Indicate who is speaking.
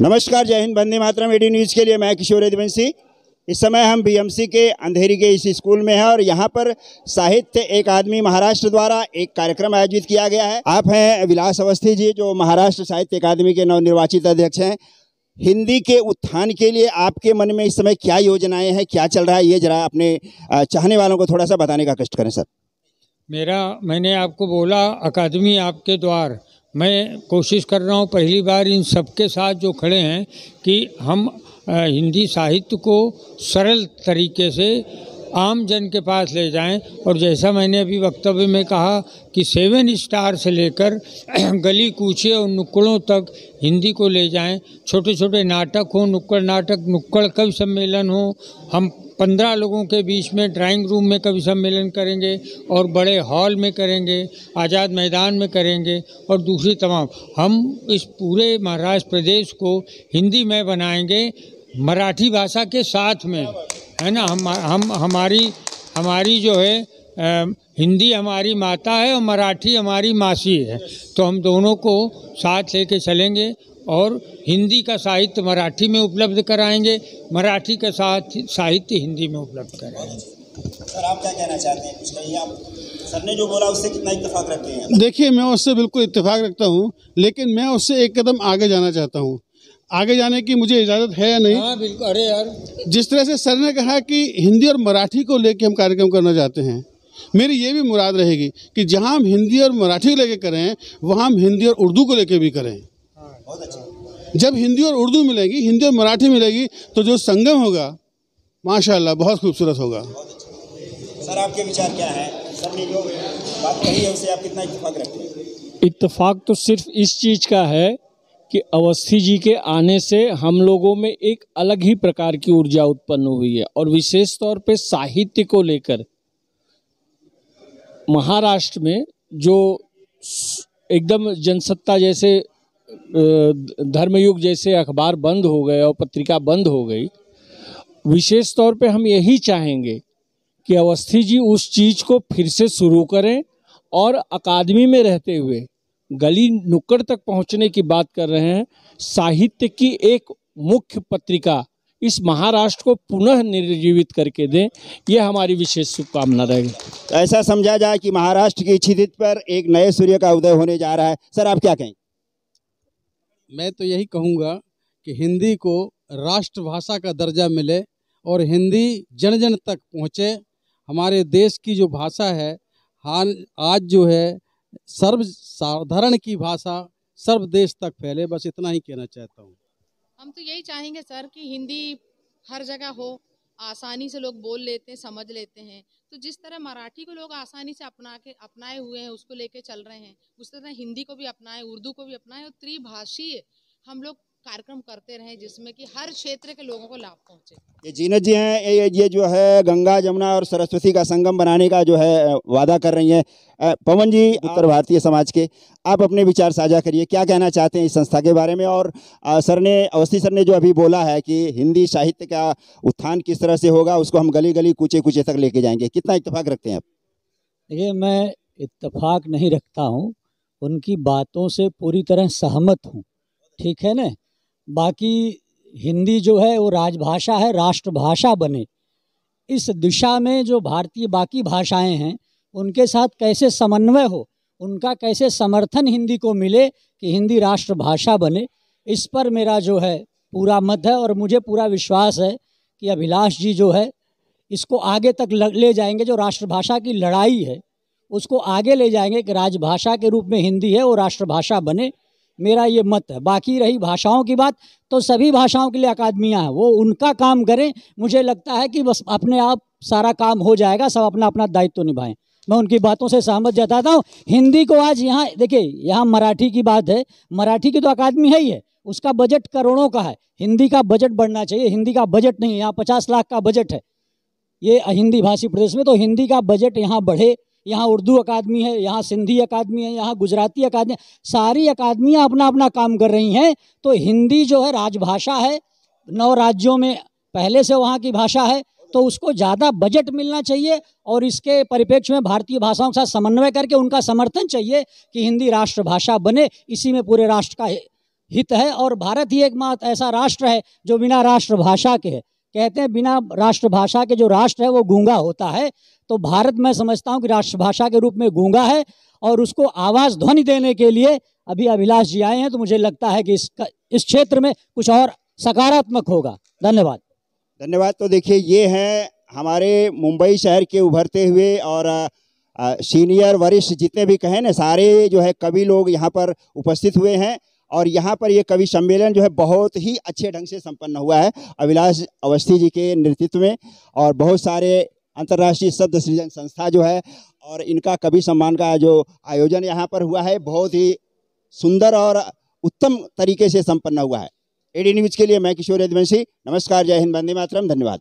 Speaker 1: नमस्कार, जय Hind, Vande Mataram. AD news के लिए मैं किशोर यदुवंशी। इस समय हम बीएमसी के अंधेरी के इस स्कूल में हैं और यहाँ पर साहित्य एक आदमी महाराष्ट्र द्वारा एक कार्यक्रम आयोजित किया गया है। आप हैं विलास अवस्थी जी, जो महाराष्ट्र साहित्य अकादमी के नवनिर्वाचित अध्यक्ष हैं। हिंदी के उत्थान के लिए आपके मन में इस समय क्या योजनाएं हैं, क्या चल रहा है, ये जरा अपने चाहने वालों को थोड़ा सा बताने का कष्ट करें सर।
Speaker 2: मैंने आपको बोला अकादमी आपके द्वार, मैं कोशिश कर रहा हूँ पहली बार इन सबके साथ जो खड़े हैं कि हम हिंदी साहित्य को सरल तरीके से आम जन के पास ले जाएं। और जैसा मैंने अभी वक्तव्य में कहा कि 7 स्टार से लेकर गली कूचे और नुक्कड़ों तक हिंदी को ले जाएं। छोटे छोटे नाटक हो, नुक्कड़ नाटक, नुक्कड़ कवि सम्मेलन हो। हम 15 लोगों के बीच में ड्राइंग रूम में कवि सम्मेलन करेंगे और बड़े हॉल में करेंगे, आज़ाद मैदान में करेंगे और दूसरी तमाम। हम इस पूरे महाराष्ट्र प्रदेश को हिंदी में बनाएंगे, मराठी भाषा के साथ में, है ना। हमारी जो है हिंदी हमारी माता है और मराठी हमारी मासी है, तो हम दोनों को साथ लेके चलेंगे और हिंदी का साहित्य मराठी में उपलब्ध कराएंगे, मराठी का साहित्य हिंदी में उपलब्ध कराएंगे।
Speaker 1: सर, आप क्या कहना चाहते हैं? कुछ कहिए आप। सर ने जो बोला उससे कितना इत्तेफाक रखते हैं?
Speaker 3: देखिए, मैं उससे बिल्कुल इत्तेफाक रखता हूँ, लेकिन मैं उससे एक कदम आगे जाना चाहता हूँ। आगे जाने की मुझे इजाज़त है या नहीं?
Speaker 2: हाँ बिल्कुल। अरे यार,
Speaker 3: जिस तरह से सर ने कहा कि हिंदी और मराठी को लेके हम कार्यक्रम करना चाहते हैं, मेरी ये भी मुराद रहेगी कि जहाँ हम हिंदी और मराठी को लेके करें, वहाँ हम हिंदी और उर्दू को लेके भी करें।
Speaker 1: बहुत अच्छा।
Speaker 3: जब हिंदी और उर्दू मिलेगी, हिंदी और मराठी मिलेगी, तो जो संगम होगा माशाल्लाह बहुत खूबसूरत होगा।
Speaker 1: सर, आपके विचार क्या है? सर ने जो बात कही है उससे आप कितना इत्तेफाक रखते हैं?
Speaker 4: इत्तेफाक तो सिर्फ इस चीज़ का है कि अवस्थी जी के आने से हम लोगों में एक अलग ही प्रकार की ऊर्जा उत्पन्न हुई है और विशेष तौर पे साहित्य को लेकर महाराष्ट्र में जो एकदम जनसत्ता जैसे धर्मयुग जैसे अखबार बंद हो गए और पत्रिका बंद हो गई, विशेष तौर पे हम यही चाहेंगे कि अवस्थी जी उस चीज़ को फिर से शुरू करें और अकादमी में रहते हुए गली नुक्कड़ तक पहुंचने की बात कर रहे हैं। साहित्य की एक मुख्य पत्रिका इस महाराष्ट्र को पुनः निर्जीवित करके दें, ये हमारी विशेष शुभकामना रहेगी।
Speaker 1: ऐसा समझा जाए कि महाराष्ट्र की क्षितिज पर एक नए सूर्य का उदय होने जा रहा है। सर, आप क्या कहें?
Speaker 5: मैं तो यही कहूँगा कि हिंदी को राष्ट्रभाषा का दर्जा मिले और हिंदी जन जन तक पहुँचे। हमारे देश की जो भाषा है, हाल आज जो है सर्वसाधारण की भाषा सर्व देश तक फैले, बस इतना ही कहना चाहता हूँ।
Speaker 6: हम तो यही चाहेंगे सर कि हिंदी हर जगह हो, आसानी से लोग बोल लेते हैं, समझ लेते हैं। तो जिस तरह मराठी को लोग आसानी से अपनाए हुए हैं, उसको लेके चल रहे हैं, उस तरह हिंदी को भी अपनाएं, उर्दू को भी अपनाएं और त्रिभाषीय हम लोग कार्यक्रम करते रहें जिसमें कि हर क्षेत्र के लोगों को लाभ पहुंचे।
Speaker 1: ये जीनत जी हैं, ये जो है गंगा जमुना और सरस्वती का संगम बनाने का जो है वादा कर रही हैं। पवन जी, उत्तर भारतीय समाज के, आप अपने विचार साझा करिए। क्या कहना चाहते हैं इस संस्था के बारे में? और अवस्थी सर ने जो अभी बोला है कि हिंदी साहित्य का उत्थान किस तरह से होगा, उसको हम गली गली कूचे कूचे तक लेके जाएंगे, कितना इत्तेफाक रखते हैं आप?
Speaker 4: देखिए, मैं इत्तेफाक नहीं रखता हूँ, उनकी बातों से पूरी तरह सहमत हूँ, ठीक है ना। बाकी हिंदी जो है वो राजभाषा है, राष्ट्रभाषा बने, इस दिशा में जो भारतीय बाकी भाषाएं हैं उनके साथ कैसे समन्वय हो, उनका कैसे समर्थन हिंदी को मिले कि हिंदी राष्ट्रभाषा बने, इस पर मेरा जो है पूरा मत है। और मुझे पूरा विश्वास है कि अभिलाष जी जो है इसको आगे तक ले जाएंगे। जो राष्ट्रभाषा की लड़ाई है उसको आगे ले जाएंगे कि राजभाषा के रूप में हिंदी है वो राष्ट्रभाषा बने, मेरा ये मत है। बाकी रही भाषाओं की बात, तो सभी भाषाओं के लिए अकादमियाँ हैं, वो उनका काम करें। मुझे लगता है कि बस अपने आप सारा काम हो जाएगा, सब अपना अपना दायित्व निभाएं। मैं उनकी बातों से सहमत जताता हूँ। हिंदी को आज यहाँ देखिए, यहाँ मराठी की बात है, मराठी की तो अकादमी है ही है, उसका बजट करोड़ों का है। हिंदी का बजट बढ़ना चाहिए, हिंदी का बजट नहीं है। यहाँ 50 लाख का बजट है ये हिंदी भाषी प्रदेश में, तो हिंदी का बजट यहाँ बढ़े। यहाँ उर्दू अकादमी है, यहाँ सिंधी अकादमी है, यहाँ गुजराती अकादमी, सारी अकादमियाँ अपना अपना काम कर रही हैं। तो हिंदी जो है राजभाषा है, 9 राज्यों में पहले से वहाँ की भाषा है, तो उसको ज़्यादा बजट मिलना चाहिए और इसके परिप्रेक्ष्य में भारतीय भाषाओं के साथ समन्वय करके उनका समर्थन चाहिए कि हिंदी राष्ट्रभाषा बने। इसी में पूरे राष्ट्र का हित है। और भारत ही एकमात्र ऐसा राष्ट्र है जो बिना राष्ट्रभाषा के है। कहते हैं बिना राष्ट्रभाषा के जो राष्ट्र है वो गूंगा होता है। तो भारत मैं समझता हूँ कि राष्ट्रभाषा के रूप में गूंगा है, और उसको आवाज़ ध्वनि देने के लिए अभी अभिलाष जी आए हैं। तो मुझे लगता है कि इस क्षेत्र में कुछ और सकारात्मक होगा। धन्यवाद।
Speaker 1: धन्यवाद। तो देखिए, ये हैं हमारे मुंबई शहर के उभरते हुए और सीनियर वरिष्ठ जितने भी कहें ना, सारे जो है कवि लोग यहाँ पर उपस्थित हुए हैं। और यहाँ पर ये कवि सम्मेलन जो है बहुत ही अच्छे ढंग से संपन्न हुआ है अभिलाष अवस्थी जी के नेतृत्व में। और बहुत सारे अंतर्राष्ट्रीय शब्द सृजन संस्था जो है और इनका कवि सम्मान का जो आयोजन यहाँ पर हुआ है, बहुत ही सुंदर और उत्तम तरीके से संपन्न हुआ है। एडी न्यूज़ के लिए मैं किशोर यदुवंशी। नमस्कार, जय हिंद, वंदे मातरम, धन्यवाद।